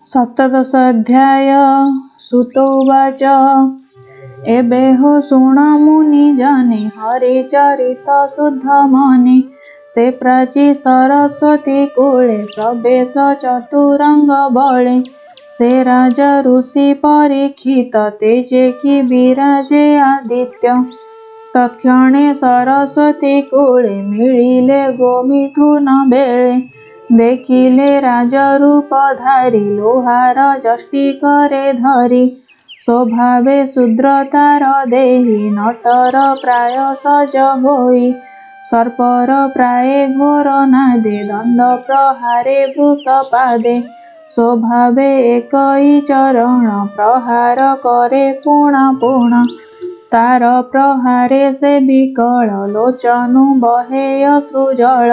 सप्तदश अध्याय। सुत उवाच एबे हो शुण मुनि जने हरिचरित शुद्ध मने से प्राची सरस्वती कूले प्रवेश चतुरंग बले से राजा ऋषि परीक्षित तेजे कि विराजे आदित्य तत्क्षणे सरस्वती कूले मिलिले गोमिथुन बेळे देखिले राजरूप धारी लोहार जष्टि करे धरी स्वभावे शूद्रतार देही नटर प्राय सज होई सर्पर प्राये घोर नादे दंड प्रहारे वृषपादे स्वभावे एकई चरण प्रहार करे पुण पुण तार प्रहारे से विकल लोचनु बहे अश्रुजल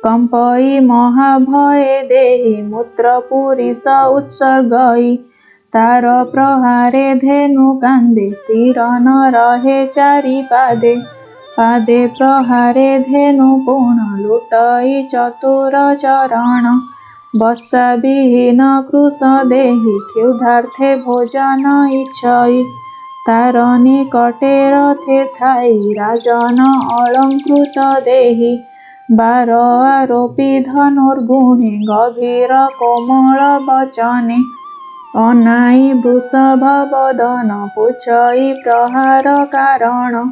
कंपई महाभये देहि मूत्र पुरीष उत्सर्गई तार प्रहारे धेनु कांदे स्थिर न रहे चारि पादे पादे प्रहारे धेनु पुण लुटई चतुर चरण बत्सा विहीन कृश देहि क्षुधार्थे भोजन इच्छई तार निकटे रथे थाई राजन अलंकृत देहि बार आरोपी धनुर्गुणे गभीर कोमल वचने अनाई वृषभ वदन पुछई प्रहार कारण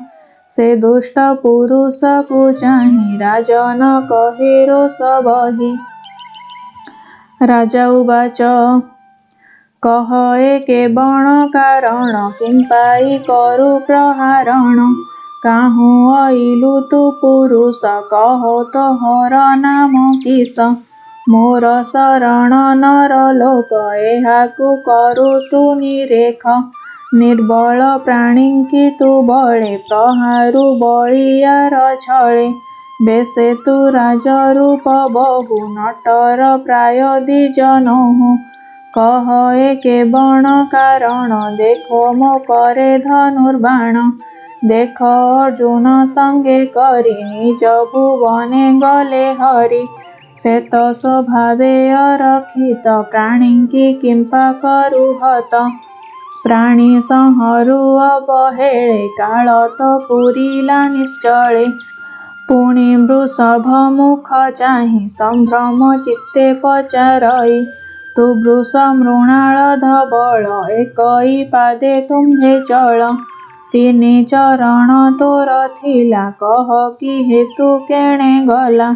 से दुष्ट पुरुष को चाहि राजन कहे रोष बहि राजा उवाच कह एके बण कारण किंपाई करु प्रहारण काहू अइलु तु पुरुष कह तोहर नाम किस मोर शरण नर लोक एहाकु करु तु निरेख निर्बल प्राणींकि तु बळे प्रहारु बलियार छळे बेसे तु राजरूप बहु नटर प्राय द्विजनहु कह एके बण कारण देखो मो करे धनुर्बाण देख अर्जुन संगे करी निज भुवने गले हरि श्वेत स्वभावे अरक्षित प्राणींकि किंपा करु हत प्राणी संहरू अवहेळे काळ तो पुरिला निश्चळे पुଣି वृषभ मुख चाहि संभ्रम चित्ते पचारई तु वृष मृणाल धबळ एकई पादे तुम्भे चळ तिनि चरण तोर थिला कह कि हेतु केणे गला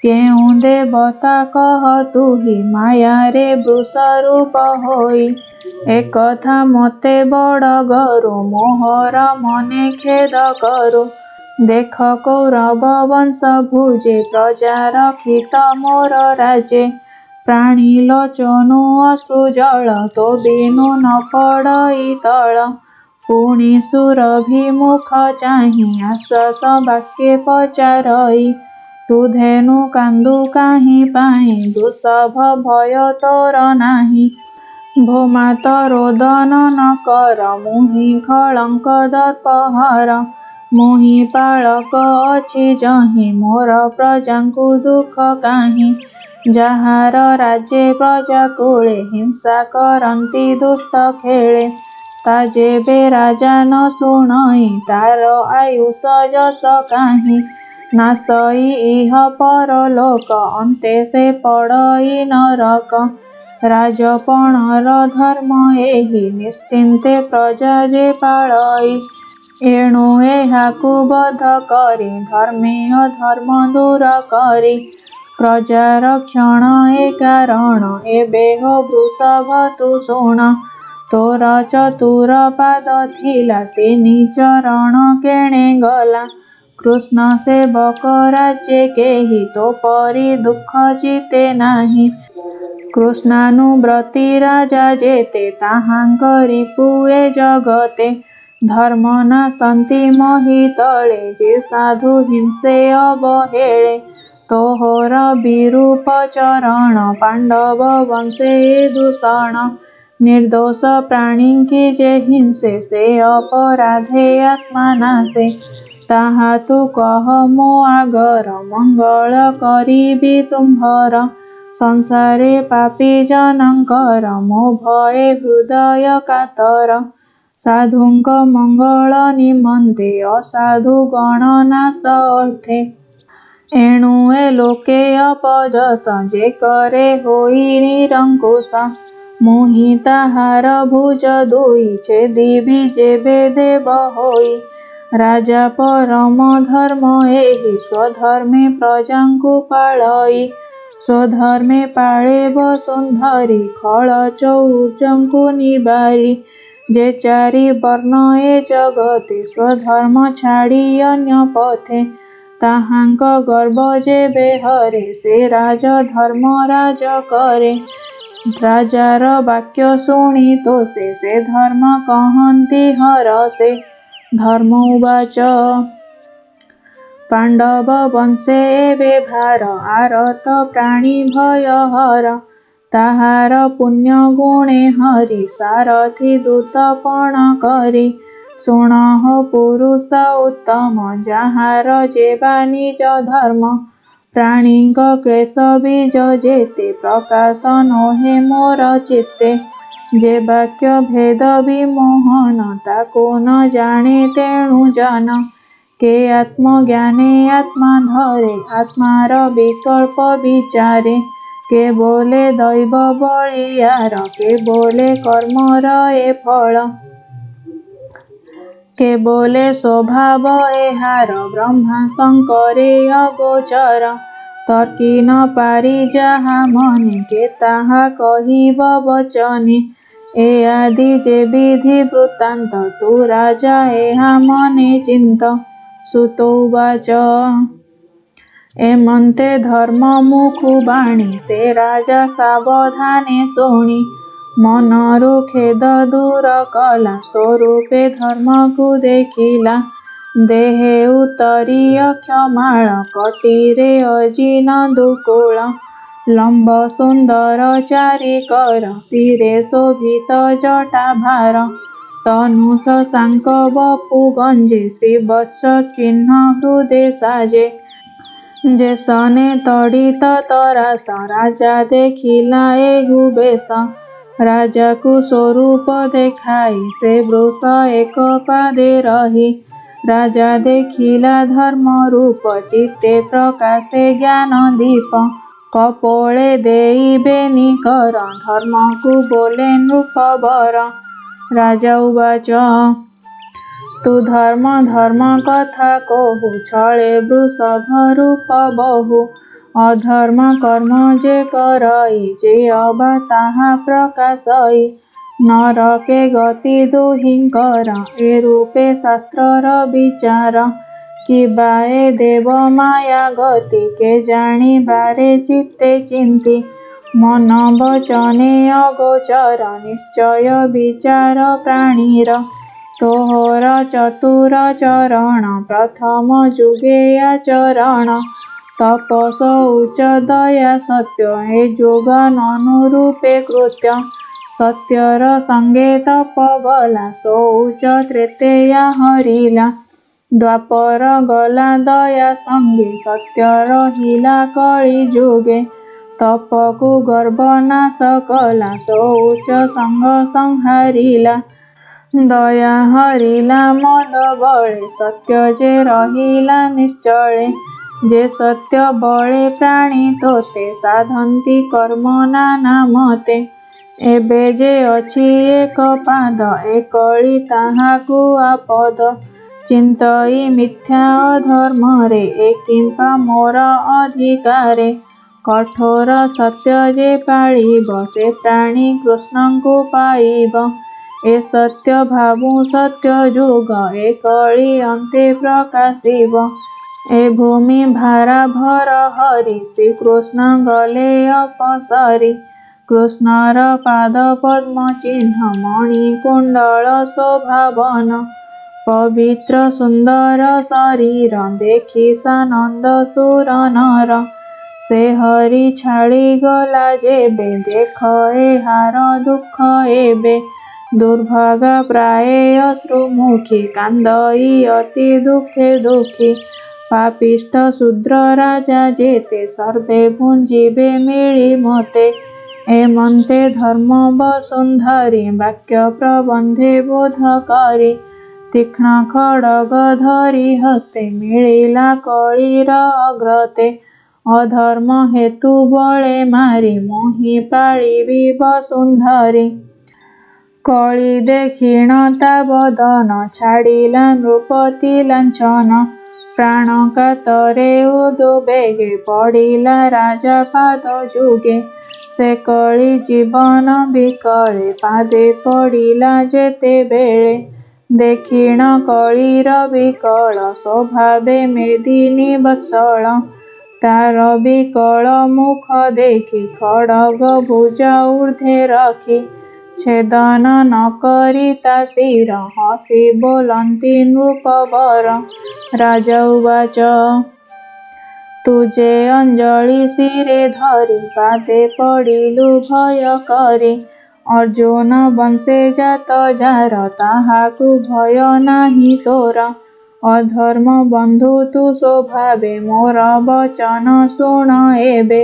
केउ देवता कह तुहि माया रे वृष रूप होई एकथा मते बड़ गरु मोहर मने खेद करु देख कौरव वंश भुजे प्रजा रक्षित मोर राजे प्राणी लोचनु अश्रुजल तो बिनु न पड़ई तळ पुଣି सुरभिमुख चाहि आश्वास वाक्ये पचारई तु धेनु कांदु काहि पाहि वृषभ भय तोर नाही भोमात रोदन न कर मुहि खळंक दर्पहर मुहि पाळक अछि जहि मोर प्रजांकु दुख काहि ଯାହାର ରାଜେ ପ୍ରଜା କୂଳେ ହିଂସା କରନ୍ତି ଦୁଷ୍ଟ ଖେଳେ ତା ଯେବେ ରାଜା ନ ଶୁଣଇ ତାର ଆୟୁଷ ଯଶ କାହିଁ ନାଶଇ ଇହ ପରଲୋକ ଅନ୍ତେ ସେ ପଡ଼ଇ ନରକ ରାଜପଣର ଧର୍ମ ଏହି ନିଶ୍ଚିନ୍ତେ ପ୍ରଜା ଯେ ପାଳଇ ଏଣୁ ଏହାକୁ ବଧ କରି ଧର୍ମେ ଅଧର୍ମ ଦୂର କରି प्रजा रक्षण ए कारण एबे हो वृषभ तु शुण तोर चतुर पाद थिला तिनि चरण केणे गला कृष्ण सेवक राज्ये केहि तो परि दुख चिते नाही कृष्णानुव्रती राजा जेते ताहांकरि पुए जगते धर्म नासंति मोहि तळे जे साधु हिंसे अवहेळे तोहर विरूप चरण पांडव वंशे दूषण निर्दोष प्राणी की जे हिंसे से अपराधे आत्मा नाशे ତାହା ତୁ କହ ମୋ ଆଗର, ମଙ୍ଗଳ କରିବି ତୁମ୍ଭର। ସଂସାରେ ପାପୀ ଜନଙ୍କର, ମୋ ଭଏ ହୃଦୟ କାତର। ସାଧୁଙ୍କ ମଙ୍ଗଳ ନିମନ୍ତେ, ଅସାଧୁ ଗଣ ନାଶ ଅର୍ଥେ। ଏଣୁ ଏ ଲୋକେ ଅପଯଶ, ଯେ କରେ ହୋଇ ନିରଙ୍କୁଶ। ମୁହିଁ ତାହାର ଭୁଜ ଦୁଇ, ଛେଦିବି ଯେବେ ଦେବ ହୋଇ। ରାଜା ପରମ ଧର୍ମ ଏହି, ସ୍ୱଧର୍ମେ ପ୍ରଜାଙ୍କୁ ପାଳଇ। ସ୍ୱଧର୍ମେ ପାଳେ ବସୁନ୍ଧରି, ଖଳ ଚଉର୍ଯ୍ୟଙ୍କୁ ନିବାରି। ଯେ ଚାରି ବର୍ଣ୍ଣ ଏ ଜଗତେ, ସ୍ୱଧର୍ମ ଛାଡ଼ି ଅନ୍ୟ ପଥେ। ତାହାଙ୍କ ଗର୍ବ ଯେବେ ହରେ, ସେ ରାଜ ଧର୍ମ ରାଜ କରେ। ରାଜାର ବାକ୍ୟ ଶୁଣି ତୋଷେ, ସେ ଧର୍ମ କହନ୍ତି ହରଷେ। ଧର୍ମ ଉବାଚ ପାଣ୍ଡବ ବଂଶେ ଏବେ ଭାର, ଆରତ ପ୍ରାଣୀ ଭୟହର। ତାହାର ପୁଣ୍ୟ ଗୁଣେ ହରି, ସାରଥି ଦୂତ ପଣ କରି। ଶୁଣଃ ପୁରୁଷ ଉତ୍ତମ, ଯାହାର ଯେବା ନିଜ ଧର୍ମ। ପ୍ରାଣୀଙ୍କ କ୍ଳେଶ ବୀଜ ଯେତେ, ପ୍ରକାଶ ନୋହେ ମୋର ଚିତ୍ତେ। ଯେ ବାକ୍ୟ ଭେଦ ବିମୋହନ, ତାକୁ ନ ଜାଣେ ତେଣୁ ଜନ। କେ ଆତ୍ମଜ୍ଞାନେ ଆତ୍ମା ଧରେ, ଆତ୍ମାର ବିକଳ୍ପ ବିଚାରେ। କେ ବୋଲେ ଦୈବ ବଳିୟାର, କେ ବୋଲେ କର୍ମର ଏ ଫଳ। କେ ବୋଲେ ସ୍ୱଭାବ ଏହାର, ବ୍ରହ୍ମା ଶଙ୍କରେ ଅଗୋଚର। ତର୍କି ନ ପାରି ଯାହା ମନେ, କେ ତାହା କହିବ ବଚନେ। ଏ ଆଦି ଯେ ବିଧି ବୃତ୍ତାନ୍ତ, ତୁ ରାଜା ଏହା ମନେ ଚିନ୍ତ। ସୁତ ଉବାଚ ଏମନ୍ତେ ଧର୍ମ ମୁଖୁ ବାଣୀ, ସେ ରାଜା ସାବଧାନେ ଶୁଣି। ମନରୁ ଖେଦ ଦୂର କଲା, ସ୍ୱରୂପେ ଧର୍ମକୁ ଦେଖିଲା। ଦେହେ ଉତ୍ତରୀ ଅକ୍ଷମାଳ, କଟିରେ ଅଜିନ ଦୁକୁଳ। ଲମ୍ବ ସୁନ୍ଦର ଚାରିକର, ଶିରେ ଶୋଭିତ ଜଟାଭାର। ତନୁ ଶଶାଙ୍କ ବପୁ ଗଞ୍ଜେ, ଶ୍ରୀବତ୍ସ ଚିହ୍ନ ହୃଦେ ସାଜେ। ଯେସନେ ତଡ଼ିତ ତରାସ, ରାଜା ଦେଖିଲା ଏହୁ ବେଶ। ରାଜାକୁ ସ୍ୱରୂପ ଦେଖାଇ, ସେ ବୃଷ ଏକ ପାଦେ ରହି। ରାଜା ଦେଖିଲା ଧର୍ମ ରୂପ, ଚିତ୍ତେ ପ୍ରକାଶେ ଜ୍ଞାନ ଦୀପ। କପୋଳେ ଦେଇ ବେନି କର, ଧର୍ମକୁ ବୋଲେ ନୃପବର। ରାଜା ଉବାଚ ତୁ ଧର୍ମ ଧର୍ମ କଥା କହୁ, ଛଳେ ବୃଷଭ ରୂପ ବହୁ। ଅଧର୍ମ କର୍ମ ଯେ କରଇ, ଯେ ଅବା ତାହା ପ୍ରକାଶଇ। ନରକେ ଗତି ଦୁହିଁଙ୍କର, ଏ ରୂପେ ଶାସ୍ତ୍ରର ବିଚାର। କିବା ଏ ଦେବ ମାୟା ଗତି, କେଜାଣି ବାରେ ଚିତ୍ତେ ଚିନ୍ତି। ମନ ବଚନେ ଅଗୋଚର, ନିଶ୍ଚୟ ବିଚାର ପ୍ରାଣୀର। ତୋହର ଚତୁର ଚରଣ, ପ୍ରଥମ ଯୁଗେ ଆଚରଣ। ତପ ଶୌଚ ଦୟା ସତ୍ୟ, ଏ ଯୁଗ ନନୁରୂପେ କୃତ୍ୟ। ସତ୍ୟର ସଙ୍ଗେ ତପ ଗଲା, ଶୌଚ ତ୍ରେତେୟା ହରିଲା। ଦ୍ୱାପର ଗଲା ଦୟା ସଙ୍ଗେ, ସତ୍ୟ ରହିଲା କଳି ଯୁଗେ। ତପକୁ ଗର୍ବ ନାଶ କଲା, ଶୌଚ ସଙ୍ଗ ସଂହାରିଲା। ଦୟା ହରିଲା ମଦ ବଳେ, ସତ୍ୟ ଯେ ରହିଲା ନିଶ୍ଚଳେ। ଯେ ସତ୍ୟ ବଳେ ପ୍ରାଣୀ ତୋତେ, ସାଧନ୍ତି କର୍ମ ନାନା ମତେ। ଏବେ ଯେ ଅଛି ଏକ ପାଦ, ଏ କଳି ତାହାକୁ ଆପଦ। ଚିନ୍ତଇ ମିଥ୍ୟା ଅଧର୍ମରେ, ଏ କିମ୍ପା ମୋର ଅଧିକାରେ। କଠୋର ସତ୍ୟ ଯେ ପାଳିବ, ସେ ପ୍ରାଣୀ କୃଷ୍ଣଙ୍କୁ ପାଇବ। ଏ ସତ୍ୟ ଭାବୁ ସତ୍ୟ ଯୁଗ, ଏ କଳି ଅନ୍ତେ ପ୍ରକାଶିବ। ଏ ଭୂମି ଭାରାଭର ହରି, ଶ୍ରୀକୃଷ୍ଣ ଗଲେ ଅପସରି। କୃଷ୍ଣର ପାଦ ପଦ୍ମ ଚିହ୍ନ, ମଣି କୁଣ୍ଡଳ ଶୋଭାବନ। ପବିତ୍ର ସୁନ୍ଦର ଶରୀର, ଦେଖି ସାନନ୍ଦ ସୁର ନର। ସେ ହରି ଛାଡ଼ି ଗଲା ଯେବେ, ଦେଖ ଏହାର ଦୁଃଖ ଏବେ। ଦୁର୍ଭାଗା ପ୍ରାୟେ ଅଶ୍ରୁମୁଖୀ କାନ୍ଦଇ ଅତି ଦୁଃଖେ ଦୁଃଖୀ। ପାପିଷ୍ଠ ଶୂଦ୍ର ରାଜା ଯେତେ ସର୍ବେ ପୁଞ୍ଜିବେ ମିଳି ମୋତେ। ଏମନ୍ତେ ଧର୍ମ ବସୁନ୍ଧରୀ ବାକ୍ୟ ପ୍ରବନ୍ଧେ ବୋଧ କରି। ତୀକ୍ଷ୍ଣ ଖଡ଼ଗ ଧରି ହସ୍ତେ ମିଳିଲା କଳିର ଅଗ୍ରତେ। ଅଧର୍ମ ହେତୁ ବଳେ ମାରି ମୋହି ପାଳିବି ବସୁନ୍ଧରୀ। କଳି ଦେଖିଣତା ବଦନ ଛାଡ଼ିଲା ନୃପତି ଲାଞ୍ଛନ। ପ୍ରାଣ କାତରେ ଉଦୁବେଗେ ପଡ଼ିଲା ରାଜା ପାଦ ଯୁଗେ। ସେ କଳି ଜୀବନ ବିକଳେ ପାଦେ ପଡ଼ିଲା ଯେତେବେଳେ। ଦେଖିଣ କଳିର ବିକଳ ସ୍ୱଭାବେ ମେଦିନୀ ବତ୍ସଳ। ତାର ବିକଳ ମୁଖ ଦେଖି ଖଡ଼ଗ ଭୁଜ ଊର୍ଦ୍ଧ୍ୱେ ରଖି। ଛେଦନ ନ କରି ତା ଶିର ହସି ବୋଲନ୍ତି ନୃପବର। ରାଜା ଉବାଚ ତୁ ଯେ ଅଞ୍ଜଳି ଶିରେ ଧରି ପାଦେ ପଡ଼ିଲୁ ଭୟ କରି। ଅର୍ଜୁନ ବଂଶେ ଜାତ ଯାର ତାହାକୁ ଭୟ ନାହିଁ ତୋର। ଅଧର୍ମ ବନ୍ଧୁ ତୁ ସ୍ୱଭାବେ ମୋର ବଚନ ଶୁଣ ଏବେ।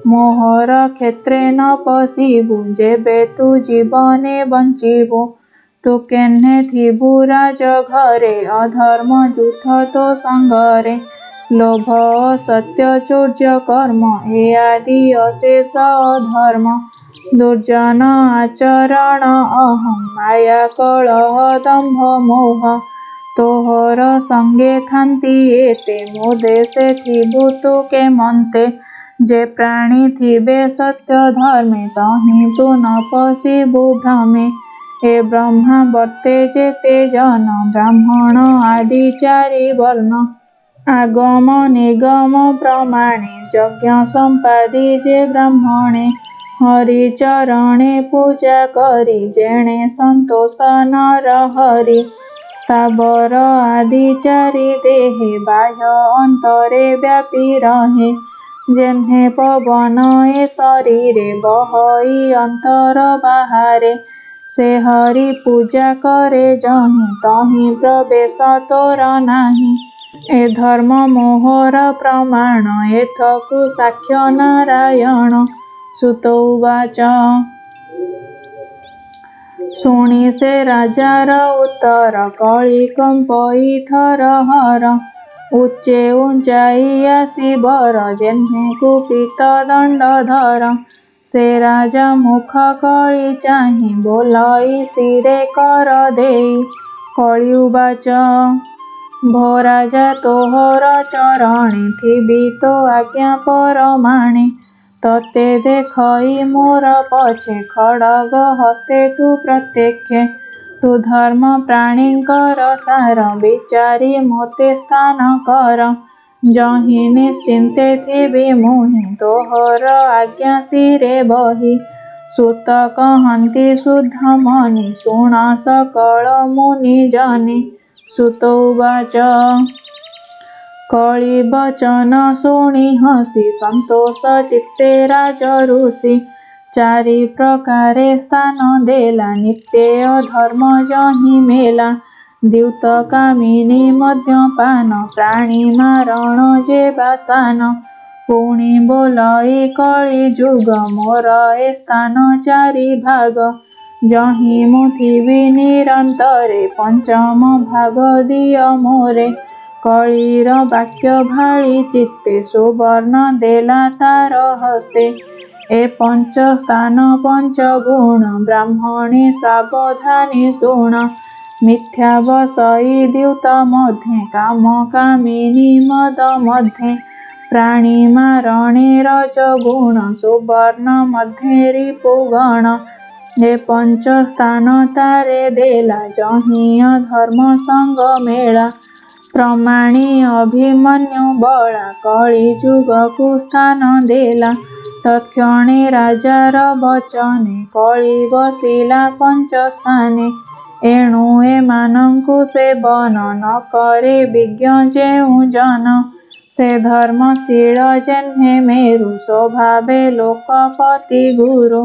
ମୋହର କ୍ଷେତ୍ରେ ନ ପଶିବୁ ଯେବେ ତୁ ଜୀବନେ ବଞ୍ଚିବୁ। ତୁ କେହ୍ନେ ଥିବୁ ରାଜଘରେ ଅଧର୍ମ ଯୁଥ ତୋ ସଙ୍ଗରେ। ଲୋଭ ଅସତ୍ୟ ଚୌର୍ଯ୍ୟ କର୍ମ ଏ ଆଦି ଅଶେଷ ଅଧର୍ମ। ଦୁର୍ଜନ ଆଚରଣ ଅହଂ ମାୟା କଳହ ଦମ୍ଭ ମୋହ। ତୋହର ସଙ୍ଗେ ଥାନ୍ତି ଏତେ ମୋ ଦେଶେ ଥିବୁ ତୁ କେମନ୍ତେ। ଯେ ପ୍ରାଣୀ ଥିବେ ସତ୍ୟ ଧର୍ମେ ତହିଁ ତୁ ନ ପଶିବୁ ଭ୍ରମେ। ଏ ବ୍ରହ୍ମା ବର୍ତ୍ତେ ଯେତେ ଜନ ବ୍ରାହ୍ମଣ ଆଦି ଚାରି ବର୍ଣ୍ଣ। ଆଗମ ନିଗମ ପ୍ରମାଣେ ଯଜ୍ଞ ସମ୍ପାଦି ଯେ ବ୍ରାହ୍ମଣେ। ହରି ଚରଣେ ପୂଜା କରି ଯେଣେ ସନ୍ତୋଷ ନର ହରି। ସ୍ଥାବର ଆଦି ଚାରି ଦେହେ ବାହ୍ୟ ଅନ୍ତରେ ବ୍ୟାପି ରହେ। ଯେହ୍ନେ ପବନ ଏ ଶରୀରେ ବହଇ ଅନ୍ତର ବାହାରେ। ସେ ହରି ପୂଜା କରେ ଯହିଁ ତହିଁ ପ୍ରବେଶ ତୋର ନାହିଁ। ଏ ଧର୍ମ ମୋହର ପ୍ରମାଣ ଏଥକୁ ସାକ୍ଷ୍ୟ ନାରାୟଣ। ସୁତ ଉବାଚ ଶୁଣି ସେ ରାଜାର ଉତ୍ତର କଳି କମ୍ପଇ ଥରହର। ଉଚ୍ଚେ ଉଞ୍ଚାଇ ଆସି ବର ଯେହ୍ନେ କୁପିତ ଦଣ୍ଡଧର। ସେ ରାଜା ମୁଖ କଳି ଚାହିଁ ବୋଲଇ ଶିରେ କର ଦେଇ। କଳି ଉବାଚ ଭୋ ରାଜା ତୋହର ଚରଣେ ଥିବି ତୋ ଆଜ୍ଞା ପରମାଣେ। ତତେ ଦେଖଇ ମୋର ପଛେ ଖଡ଼ଗ ହସ୍ତେ ତୁ ପ୍ରତ୍ୟକ୍ଷେ। ତୁ ଧର୍ମ ପ୍ରାଣୀଙ୍କର ସାର ବିଚାରି ମୋତେ ସ୍ଥାନ କର। ଯହିଁ ନିଶ୍ଚିନ୍ତେ ଥିବି ମୁହିଁ ତୋହର ଆଜ୍ଞା ଶିରେ ବହି। ସୁତ କହନ୍ତି ଶୁଦ୍ଧ ମନି ଶୁଣ ସକଳ ମୁନି ଜନି। ସୁତ ଉବାଚ କଳି ବଚନ ଶୁଣି ହସି ସନ୍ତୋଷ ଚିତ୍ତେ ରାଜ ଋଷି। ଚାରି ପ୍ରକାରେ ସ୍ଥାନ ଦେଲା ନିତ୍ୟେ ଅଧର୍ମ ଯହିଁ ମେଲା। ଦ୍ୟୁତ କାମିନୀ ମଦ୍ୟପାନ ପ୍ରାଣୀ ମାରଣ ଯେବା ସ୍ଥାନ। ପୁଣି ବୋଲଇ କଳି ଯୁଗ ମୋର ଏ ସ୍ଥାନ ଚାରି ଭାଗ। ଯହିଁ ମୁଁ ଥିବି ନିରନ୍ତରେ ପଞ୍ଚମ ଭାଗ ଦିଅ ମୋରେ। କଳିର ବାକ୍ୟ ଭାଳି ଚିତ୍ତେ ସୁବର୍ଣ୍ଣ ଦେଲା ତାର ହସ୍ତେ। ଏ ପଞ୍ଚ ସ୍ଥାନ ପଞ୍ଚ ଗୁଣ ବ୍ରାହ୍ମଣୀ ସାବଧାନେ ଶୁଣ। ମିଥ୍ୟା ବସଇ ଦ୍ୟୁତ ମଧ୍ୟେ କାମ କାମିନୀ ମଦ ମଧ୍ୟେ। ପ୍ରାଣୀ ମାରଣେ ରଜଗୁଣ ସୁବର୍ଣ୍ଣ ମଧ୍ୟେ ରିପୁଗଣ। ଏ ପଞ୍ଚ ସ୍ଥାନ ତାରେ ଦେଲା ଯହିଁ ଅଧର୍ମ ସଙ୍ଗ ମେଳା। ପ୍ରମାଣୀ ଅଭିମନ୍ୟୁ ବଳା କଳି ଯୁଗକୁ ସ୍ଥାନ ଦେଲା। ତତ୍କ୍ଷଣେ ରାଜାର ବଚନେ କଳି ବସିଲା ପଞ୍ଚ ସ୍ଥାନେ। ଏଣୁ ଏମାନଙ୍କୁ ସେବନ ନ କରେ ବିଜ୍ଞ ଯେଉଁ ଜନ। ସେ ଧର୍ମଶୀଳ ଯେହ୍ନେ ମେରୁ ସ୍ୱଭାବେ ଲୋକପତି ଗୁରୁ।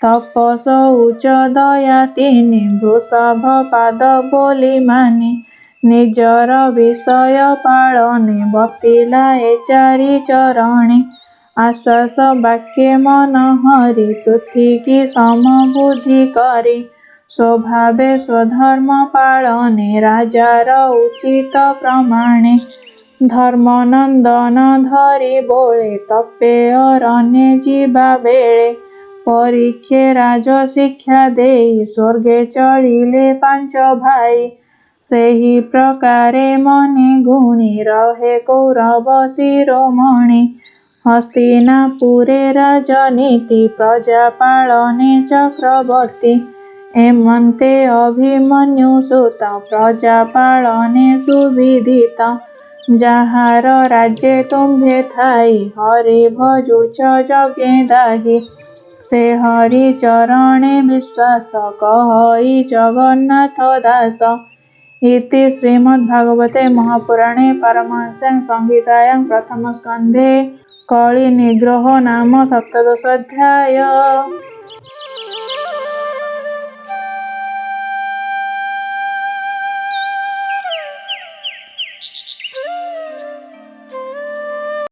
ତପସ ଉଚ୍ଚ ଦୟା ତିନି ବୃଷଭ ପାଦ ବୋଲି ମାନି ନିଜର ବିଷୟ ପାଳନେ ବତିଲା ଏ ଚାରି ଚରଣେ ଆଶ୍ୱାସ ବାକ୍ୟେ ମନ ହରି ପୃଥିକି ସମବୁଦ୍ଧି କରି ସ୍ୱଭାବେ ସ୍ୱଧର୍ମ ପାଳନେ ରାଜାର ଉଚିତ ପ୍ରମାଣେ ଧର୍ମନନ୍ଦନ ଧରି ବୋଳେ ତପେ ଅରଣ୍ୟେ ଯିବା ବେଳେ ପରୀକ୍ଷେ ରାଜ ଶିକ୍ଷା ଦେଇ ସ୍ୱର୍ଗେ ଚଳିଲେ ପାଞ୍ଚ ଭାଇ ସେହି ପ୍ରକାରେ ମନେ ଗୁଣି ରହେ କୌରବ ଶିରୋମଣି ହସ୍ତିନାପୁରେ ରାଜନୀତି ପ୍ରଜା ପାଳନେ ଚକ୍ରବର୍ତ୍ତୀ ଏମନ୍ତେ ଅଭିମନ୍ୟୁ ସୁତ ପ୍ରଜା ପାଳନେ ସୁବିଦିତ ଯାହାର ରାଜ୍ୟେ ତୁମ୍ଭେ ଥାଇ ହରି ଭଜୁଛ ଯଜ୍ଞେ ଦାହି ସେ ହରି ଚରଣେ ବିଶ୍ୱାସ କହଇ ଜଗନ୍ନାଥ ଦାସ। ଇତି ଶ୍ରୀମଦ୍ଭାଗବତେ ମହାପୁରାଣେ ପାରମହଂସ୍ୟାଂ ସଂହିତାୟାଂ ପ୍ରଥମ ସ୍କନ୍ଧେ କଳି ନିଗ୍ରହ ନାମ ସପ୍ତଦଶ ଅଧ୍ୟାୟ।